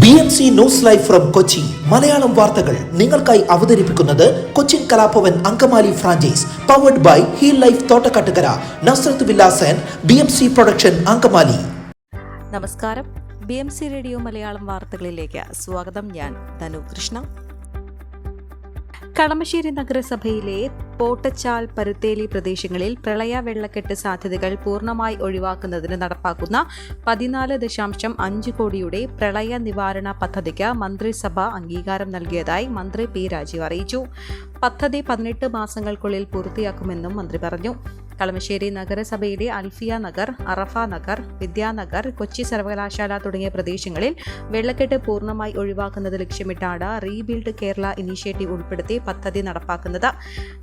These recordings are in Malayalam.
BMC news live from Kochi Malayalam വാർത്തകൾ നിങ്ങൾക്കായി അവതരിപ്പിക്കുന്നത് Cochin Kalabhavan Angamaly franchise powered by heal life Thottakkattukara Nazareth villas and BMC production Angamaly. നമസ്കാരം, BMC റേഡിയോ മലയാളം വാർത്തകളിലേക്ക് സ്വാഗതം. ഞാൻ ധനു കൃഷ്ണ. കളമശ്ശേരി നഗരസഭയിലെ പോട്ടച്ചാൽ, പരുത്തേലി പ്രദേശങ്ങളിൽ പ്രളയ വെള്ളക്കെട്ട് സാധ്യതകൾ പൂർണ്ണമായി ഒഴിവാക്കുന്നതിന് നടപ്പാക്കുന്ന 14.5 കോടിയുടെ പ്രളയ നിവാരണ പദ്ധതിക്ക് മന്ത്രിസഭ അംഗീകാരം നൽകിയതായി മന്ത്രി പി രാജീവ് അറിയിച്ചു. പദ്ധതി 18 മാസങ്ങൾക്കുള്ളിൽ പൂർത്തിയാക്കുമെന്നും മന്ത്രി പറഞ്ഞു. കളമശ്ശേരി നഗരസഭയിലെ അൽഫിയ നഗർ, അറഫ നഗർ, വിദ്യാനഗർ, കൊച്ചി സർവകലാശാല തുടങ്ങിയ പ്രദേശങ്ങളിൽ വെള്ളക്കെട്ട് പൂർണ്ണമായി ഒഴിവാക്കുന്നത് ലക്ഷ്യമിട്ടാണ് റീബിൽഡ് കേരള ഇനീഷ്യേറ്റീവ് ഉൾപ്പെടുത്തി പദ്ധതി നടപ്പാക്കുന്നത്.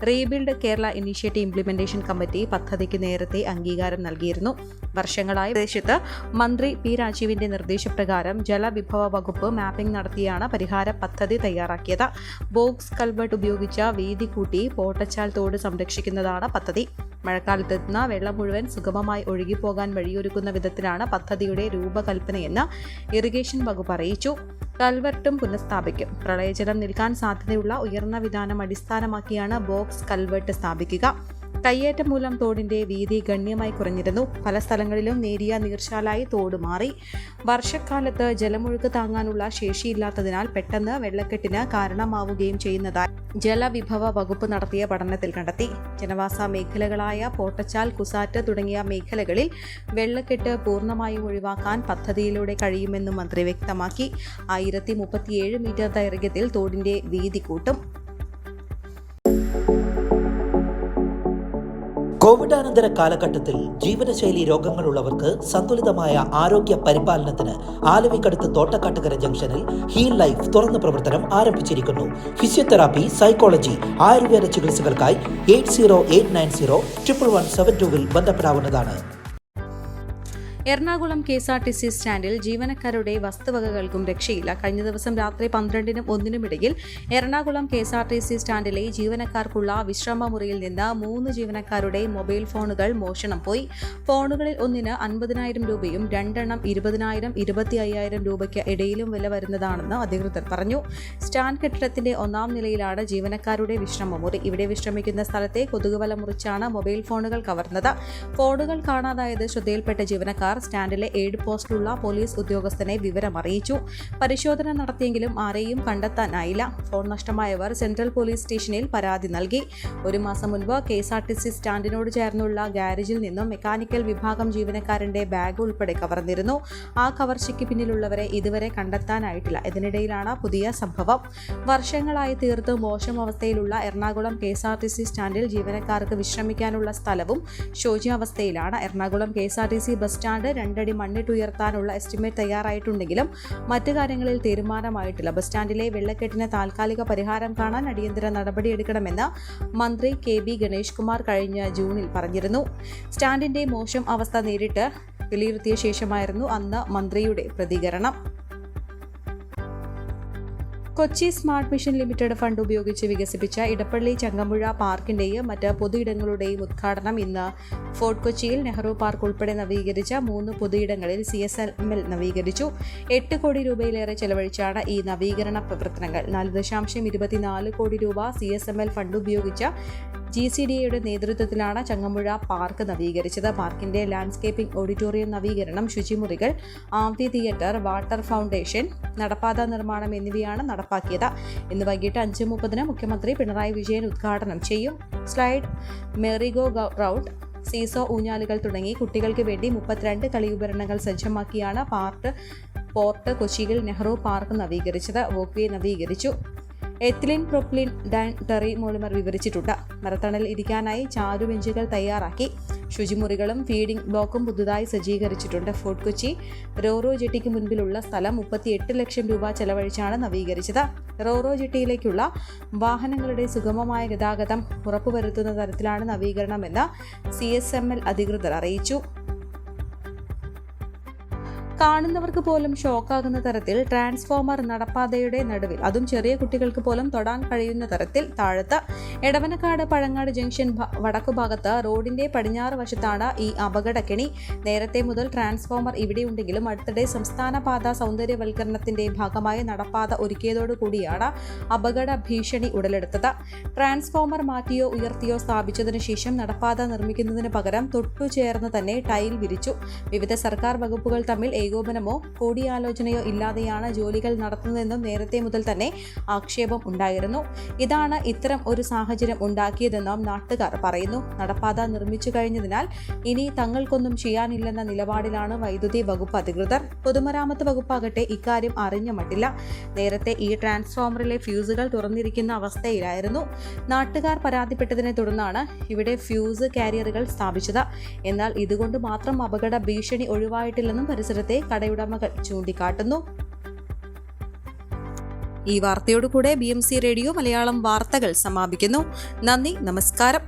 Rebuild Kerala initiative implementation committee പദ്ധതിക്ക് നേരത്തെ അംഗീകാരം നൽകിയിരുന്നു. വർഷങ്ങളായി പ്രദേശത്ത് മന്ത്രി പി രാജീവിന്റെ നിർദ്ദേശപ്രകാരം ജലവിഭവ വകുപ്പ് മാപ്പിംഗ് നടത്തിയാണ് പരിഹാര പദ്ധതി തയ്യാറാക്കിയത്. ബോക്സ് കൾവർട്ട് ഉപയോഗിച്ച വീതി കൂട്ടി പോട്ടച്ചാൽ തോട് സംരക്ഷിക്കുന്നതാണ് പദ്ധതി. മഴക്കാലത്തെത്തുന്ന വെള്ളം മുഴുവൻ സുഗമമായി ഒഴുകിപ്പോകാൻ വഴിയൊരുക്കുന്ന വിധത്തിലാണ് പദ്ധതിയുടെ രൂപകൽപ്പനയെന്ന് ഇറിഗേഷൻ വകുപ്പ് അറിയിച്ചു. കൾവർട്ടും പുനഃസ്ഥാപിക്കും. പ്രളയജലം നിൽക്കാൻ സാധ്യതയുള്ള ഉയർന്ന വിധാനം അടിസ്ഥാനമാക്കിയാണ് ബോക്സ് കൾവർട്ട് സ്ഥാപിക്കുക. കയ്യേറ്റം മൂലം തോടിന്റെ വീതി ഗണ്യമായി കുറഞ്ഞിരുന്നു. പല സ്ഥലങ്ങളിലും നേരിയ നീർച്ചാലായി തോട് മാറി. വർഷക്കാലത്ത് ജലമൊഴുക്ക് താങ്ങാനുള്ള ശേഷിയില്ലാത്തതിനാൽ പെട്ടെന്ന് വെള്ളക്കെട്ടിന് കാരണമാവുകയും ചെയ്യുന്നതായി ജലവിഭവ വകുപ്പ് നടത്തിയ പഠനത്തിൽ കണ്ടെത്തി. ജനവാസ മേഖലകളായ പോട്ടച്ചാൽ, കുസാറ്റ് തുടങ്ങിയ മേഖലകളിൽ വെള്ളക്കെട്ട് പൂർണ്ണമായും ഒഴിവാക്കാൻ പദ്ധതിയിലൂടെ കഴിയുമെന്നും മന്ത്രി വ്യക്തമാക്കി. 1037 മീറ്റർ ദൈർഘ്യത്തിൽ തോടിന്റെ വീതി കൂട്ടും. കോവിഡാനന്തര കാലഘട്ടത്തിൽ ജീവിതശൈലി രോഗങ്ങളുള്ളവർക്ക് സന്തുലിതമായ ആരോഗ്യ പരിപാലനത്തിന് ആലുവയ്ക്കടുത്ത് തോട്ടക്കാട്ടുകര ജംഗ്ഷനിൽ ഹീൽ ലൈഫ് തുറന്ന പ്രവർത്തനം ആരംഭിച്ചിരിക്കുന്നു. ഫിസിയോതെറാപ്പി, സൈക്കോളജി, ആയുർവേദ ചികിത്സകൾക്കായി 8089011772 ബന്ധപ്പെടാവുന്നതാണ്. എറണാകുളം KSRTC സ്റ്റാൻഡിൽ ജീവനക്കാരുടെ വസ്തുവകകൾക്കും രക്ഷയില്ല. കഴിഞ്ഞ ദിവസം രാത്രി 12നും 1നും ഇടയിൽ എറണാകുളം KSRTC സ്റ്റാൻഡിലെ ജീവനക്കാർക്കുള്ള വിശ്രമ മുറിയിൽ നിന്ന് 3 ജീവനക്കാരുടെ മൊബൈൽ ഫോണുകൾ മോഷണം പോയി. ഫോണുകളിൽ ഒന്നിന് 50,000 രൂപയും 2 എണ്ണം 20,000, 25,000 രൂപയ്ക്ക് ഇടയിലും വില വരുന്നതാണെന്ന് അധികൃതർ പറഞ്ഞു. സ്റ്റാൻഡ് കെട്ടിടത്തിന്റെ 1ാം നിലയിലാണ് ജീവനക്കാരുടെ വിശ്രമമുറി. ഇവിടെ വിശ്രമിക്കുന്ന സ്ഥലത്തെ കൊതുകുവല മുറിച്ചാണ് മൊബൈൽ ഫോണുകൾ കവർന്നത്. ഫോണുകൾ കാണാതായത് ശ്രദ്ധയിൽപ്പെട്ട ജീവനക്കാർ സ്റ്റാൻഡിലെ എയ്ഡ് പോസ്റ്റിലുള്ള പോലീസ് ഉദ്യോഗസ്ഥനെ വിവരം അറിയിച്ചു. പരിശോധന നടത്തിയെങ്കിലും ആരെയും കണ്ടെത്താനായില്ല. ഫോൺ നഷ്ടമായവർ സെൻട്രൽ പോലീസ് സ്റ്റേഷനിൽ പരാതി നൽകി. 1 മാസം മുൻപ് KSRTC സ്റ്റാൻഡിനോട് ചേർന്നുള്ള ഗാരേജിൽ നിന്നും മെക്കാനിക്കൽ വിഭാഗം ജീവനക്കാരന്റെ ബാഗ് ഉൾപ്പെടെ കവർന്നിരുന്നു. ആ കവർച്ചയ്ക്ക് പിന്നിലുള്ളവരെ ഇതുവരെ കണ്ടെത്താനായിട്ടില്ല. ഇതിനിടയിലാണ് പുതിയ സംഭവം. വർഷങ്ങളായി തീർത്തും മോശം അവസ്ഥയിലുള്ള എറണാകുളം KSRTC സ്റ്റാൻഡിൽ ജീവനക്കാർക്ക് വിശ്രമിക്കാനുള്ള സ്ഥലവും ശോച്യാവസ്ഥയിലാണ്. എറണാകുളം KSRTC ബസ് സ്റ്റാൻഡ് 2 അടി മണ്ണിട്ടുയർത്താനുള്ള എസ്റ്റിമേറ്റ് തയ്യാറായിട്ടുണ്ടെങ്കിലും മറ്റു കാര്യങ്ങളിൽ തീരുമാനമായിട്ടില്ല. ബസ് സ്റ്റാൻഡിലെ വെള്ളക്കെട്ടിന് താൽക്കാലിക പരിഹാരം കാണാൻ അടിയന്തര നടപടിയെടുക്കണമെന്ന് മന്ത്രി KB ഗണേഷ് കുമാർ കഴിഞ്ഞ ജൂണിൽ പറഞ്ഞിരുന്നു. സ്റ്റാൻഡിന്റെ മോശം അവസ്ഥ നേരിട്ട് വിലയിരുത്തിയ ശേഷമായിരുന്നു അന്ന് മന്ത്രിയുടെ പ്രതികരണം. Kochi smart mission limited fund ഉപയോഗിച്ച് വികസിപ്പിച്ച ഇടപ്പള്ളി ചങ്ങമ്പുഴ പാർക്കിന്റെയും മറ്റ് പൊതുയിടങ്ങളുടെയും ഉദ്ഘാടനം ഇന്ന് ഫോർട്ട് കൊച്ചിയിൽ നെഹ്റു പാർക്ക് ഉൾപ്പെടെ നവീകരിച്ച 3 പൊതുയിടങ്ങളിൽ CSML നവീകരിച്ചു. 8 കോടി രൂപയിലേറെ ചെലവഴിച്ചാണ് ഈ നവീകരണ പ്രവർത്തനങ്ങൾ. 4.24 കോടി രൂപ CSML ഫണ്ട് ഉപയോഗിച്ച GCDAയുടെ നേതൃത്വത്തിലാണ് ചങ്ങമ്പുഴ പാർക്ക് നവീകരിച്ചത്. പാർക്കിന്റെ ലാൻഡ്സ്കേപ്പിംഗ്, ഓഡിറ്റോറിയം നവീകരണം, ശുചിമുറികൾ, ആംഫി തിയേറ്റർ, വാട്ടർ ഫൗണ്ടേഷൻ, നടപ്പാത നിർമ്മാണം എന്നിവയാണ് നടപ്പാക്കിയത്. ഇന്ന് വൈകിട്ട് 5:30 മുഖ്യമന്ത്രി പിണറായി വിജയൻ ഉദ്ഘാടനം ചെയ്യും. സ്ലൈഡ്, മെറിഗോ റൗണ്ട്, സീസോ, ഊഞ്ഞാലുകൾ തുടങ്ങി കുട്ടികൾക്ക് വേണ്ടി 32 കളിയുപകരണങ്ങൾ സജ്ജമാക്കിയാണ് പോർട്ട് കൊച്ചിയിൽ നെഹ്റു പാർക്ക് നവീകരിച്ചത്. വോക്ക്വേ നവീകരിച്ചു. എത്തിലിൻ, പ്രൊപ്പിലിൻ, ടെറി മോളിമർ വിവരിച്ചിട്ടുണ്ട്. മരത്തണൽ ഇരിക്കാനായി ചാരുബെഞ്ചുകൾ തയ്യാറാക്കി. ശുചിമുറികളും ഫീഡിംഗ് ബ്ലോക്കും പുതുതായി സജ്ജീകരിച്ചിട്ടുണ്ട്. ഫോർട്ട് കൊച്ചി റോറോ ജെട്ടിക്ക് മുൻപിലുള്ള സ്ഥലം 38 ലക്ഷം രൂപ ചെലവഴിച്ചാണ് നവീകരിച്ചത്. റോറോ ജെട്ടിയിലേക്കുള്ള വാഹനങ്ങളുടെ സുഗമമായ ഗതാഗതം ഉറപ്പുവരുത്തുന്ന തരത്തിലാണ് നവീകരണമെന്ന് CSML അധികൃതർ അറിയിച്ചു. കാണുന്നവർക്ക് പോലും ഷോക്കാകുന്ന തരത്തിൽ ട്രാൻസ്ഫോമർ നടപ്പാതയുടെ നടുവിൽ, അതും ചെറിയ കുട്ടികൾക്ക് പോലും തൊടാൻ കഴിയുന്ന തരത്തിൽ താഴത്ത് എടവനക്കാട് പഴങ്ങാട് ജംഗ്ഷൻ വടക്കുഭാഗത്ത് റോഡിന്റെ പടിഞ്ഞാറ് വശത്താണ് ഈ അപകടക്കെണി. നേരത്തെ മുതൽ ട്രാൻസ്ഫോമർ ഇവിടെയുണ്ടെങ്കിലും അടുത്തിടെ സംസ്ഥാന പാത സൗന്ദര്യവൽക്കരണത്തിന്റെ ഭാഗമായി നടപ്പാത ഒരുക്കിയതോടുകൂടിയാണ് അപകട ഭീഷണി ഉടലെടുത്തത്. ട്രാൻസ്ഫോമർ മാറ്റിയോ ഉയർത്തിയോ സ്ഥാപിച്ചതിനു ശേഷം നടപ്പാത നിർമ്മിക്കുന്നതിന് പകരം തൊട്ടുചേർന്ന് തന്നെ ടൈൽ വിരിച്ചു. വിവിധ സർക്കാർ വകുപ്പുകൾ തമ്മിൽ ഏകോപനമോ കൂടിയാലോചനയോ ഇല്ലാതെയാണ് ജോലികൾ നടത്തുന്നതെന്നും നേരത്തെ മുതൽ തന്നെ ആക്ഷേപം ഉണ്ടായിരുന്നു. ഇതാണ് ഇത്തരം ഒരു സാഹചര്യം ഉണ്ടാക്കിയതെന്നും നാട്ടുകാർ പറയുന്നു. നടപ്പാത നിർമ്മിച്ചു കഴിഞ്ഞതിനാൽ ഇനി തങ്ങൾക്കൊന്നും ചെയ്യാനില്ലെന്ന നിലപാടിലാണ് വൈദ്യുതി വകുപ്പ് അധികൃതർ. പൊതുമരാമത്ത് വകുപ്പാകട്ടെ ഇക്കാര്യം അറിഞ്ഞ മട്ടില്ല. നേരത്തെ ഈ ട്രാൻസ്ഫോമറിലെ ഫ്യൂസുകൾ തുറന്നിരിക്കുന്ന അവസ്ഥയിലായിരുന്നു. നാട്ടുകാർ പരാതിപ്പെട്ടതിനെ തുടർന്നാണ് ഇവിടെ ഫ്യൂസ് കാരിയറുകൾ സ്ഥാപിച്ചത്. എന്നാൽ ഇതുകൊണ്ട് മാത്രം അപകട ഭീഷണി ഒഴിവായിട്ടില്ലെന്നും പരിസരത്തെ കടയുടമകൾ ചൂണ്ടിക്കാട്ടുന്നു. ഈ വാർത്തയോടുകൂടെ BMC റേഡിയോ മലയാളം വാർത്തകൾ സമാപിക്കുന്നു. നന്ദി, നമസ്കാരം.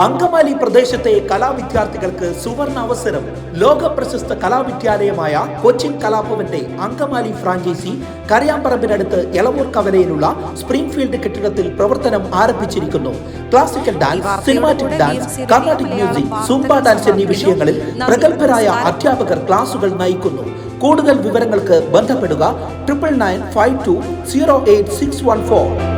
അങ്കമാലി പ്രദേശത്തെ കലാവിദ്യാർത്ഥികൾക്ക് സുവർണ അവസരം. ലോക പ്രശസ്ത കലാവിദ്യാലയമായ കൊച്ചിൻ കലാഭവന്റെ അങ്കമാലി ഫ്രാഞ്ചൈസി കരയാമ്പറമ്പിനടുത്ത് എളവൂർ കവലയിലുള്ള സ്പ്രിംഗ്ഫീൽഡ് കെട്ടിടത്തിൽ പ്രവർത്തനം ആരംഭിച്ചിരിക്കുന്നു. Classical dance, cinematic dance, Carnatic music, Zumba dance എന്നീ വിഷയങ്ങളിൽ പ്രഗത്ഭരായ അധ്യാപകർ ക്ലാസുകൾ നയിക്കുന്നു. കൂടുതൽ വിവരങ്ങൾക്ക് ബന്ധപ്പെടുക 9995208614.